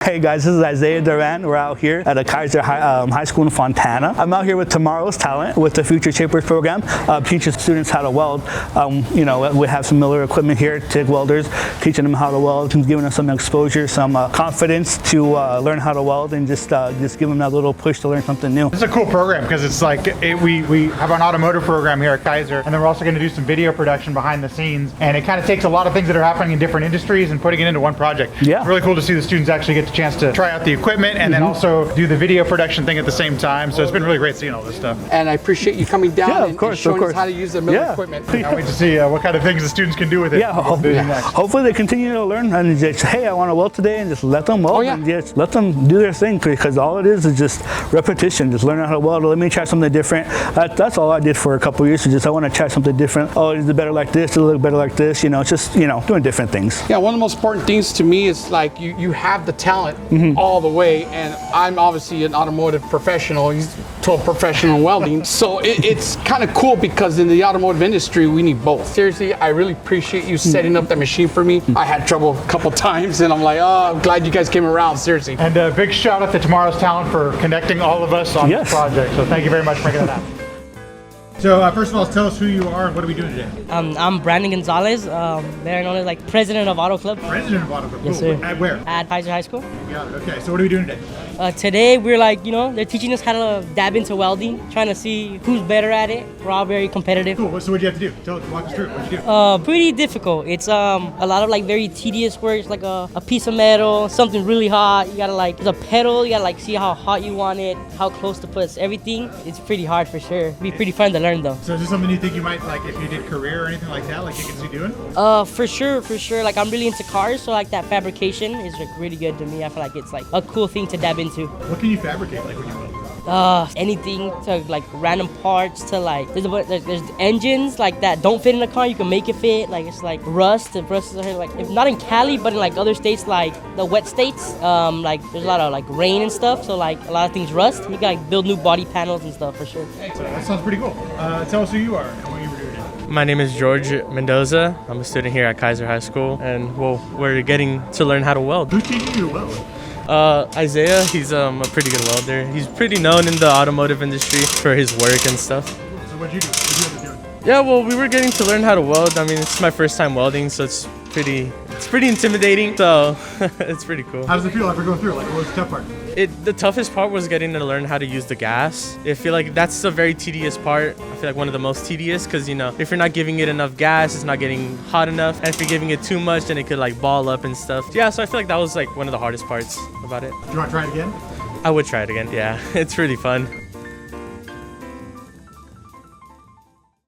Hey guys, this is Isaiah Duran. We're out here at a Kaiser high School in Fontana. I'm out here with Tomorrow's Talent with the Future Shapers program, teaching students how to weld. We have some Miller equipment here, TIG welders, teaching them how to weld, and giving them some exposure, some confidence to learn how to weld, and just give them that little push to learn something new. It's a cool program because it's like we have an automotive program here at Kaiser, and then we're also going to do some video production behind the scenes, and it kind of takes a lot of things that are happening in different industries and putting it into one project. Yeah. It's really cool to see the students actually get the chance to try out the equipment and then also do the video production thing at the same time. So it's been really great seeing all this stuff. And I appreciate you coming down and showing us how to use the Miller equipment. I can't wait to see what kind of things the students can do with it. Yeah, hopefully they continue to learn and just, hey, I want to weld today, and just let them weld and just let them do their thing, because all it is just repetition, just learning how to weld. Let me try something different. That's all I did for a couple of years, so just I want to try something different. Oh, is it better like this? Does it look better like this? Just doing different things. Yeah, one of the most important things to me is like you have the talent all the way, and I'm obviously an automotive professional. He's a professional in welding. So it's kind of cool because in the automotive industry, we need both. Seriously, I really appreciate you setting up that machine for me. I had trouble a couple times, and I'm like, oh, I'm glad you guys came around, seriously. And a big shout out to Tomorrow's Talent for connecting all of us on this project. So thank you very much for making that happen. So first of all, tell us who you are and what are we doing today? I'm Brandon Gonzalez, better known as like president of Auto Club. President of Auto Club. Yes, cool. sir. At where? At Kaiser High School. Got it. Okay, so what are we doing today? Today we're like, they're teaching us how to dab into welding, trying to see who's better at it. We're all very competitive. Cool. So what did you have to do? Walk us through it. What did you do? Pretty difficult. It's a lot of like very tedious work, like a piece of metal, something really hot. You gotta like, there's a pedal, you gotta like see how hot you want it, how close to put everything. It's pretty hard for sure. It'd be pretty fun to learn though. So is this something you think you might, like, if you did career or anything like that, like you can see doing? For sure. Like I'm really into cars, so like that fabrication is like really good to me. I feel like it's like a cool thing to dab into. What can you fabricate, like when you weld? Anything, to like random parts, to like there's engines like that don't fit in a car, you can make it fit. Like it's like rust. The rust is like, if not in Cali, but in like other states, like the wet states, like there's a lot of like rain and stuff, so like a lot of things rust. You gotta like, build new body panels and stuff for sure. So that sounds pretty cool. Tell us who you are and what you were doing today. My name is George Mendoza. I'm a student here at Kaiser High School, and we're getting to learn how to weld. Who's teaching you to weld? Isaiah, he's a pretty good welder. He's pretty known in the automotive industry for his work and stuff. So what'd you do? What did you have to do? Yeah, well, we were getting to learn how to weld. I mean, it's my first time welding, so it's pretty intimidating. So it's pretty cool. How does it feel after going through? Like, what was the tough part? The toughest part was getting to learn how to use the gas. I feel like that's a very tedious part. I feel like one of the most tedious, because if you're not giving it enough gas, it's not getting hot enough, and if you're giving it too much, then it could like ball up and stuff. Yeah, so I feel like that was like one of the hardest parts about it. Do you want to try it again? I would try it again. Yeah, it's really fun.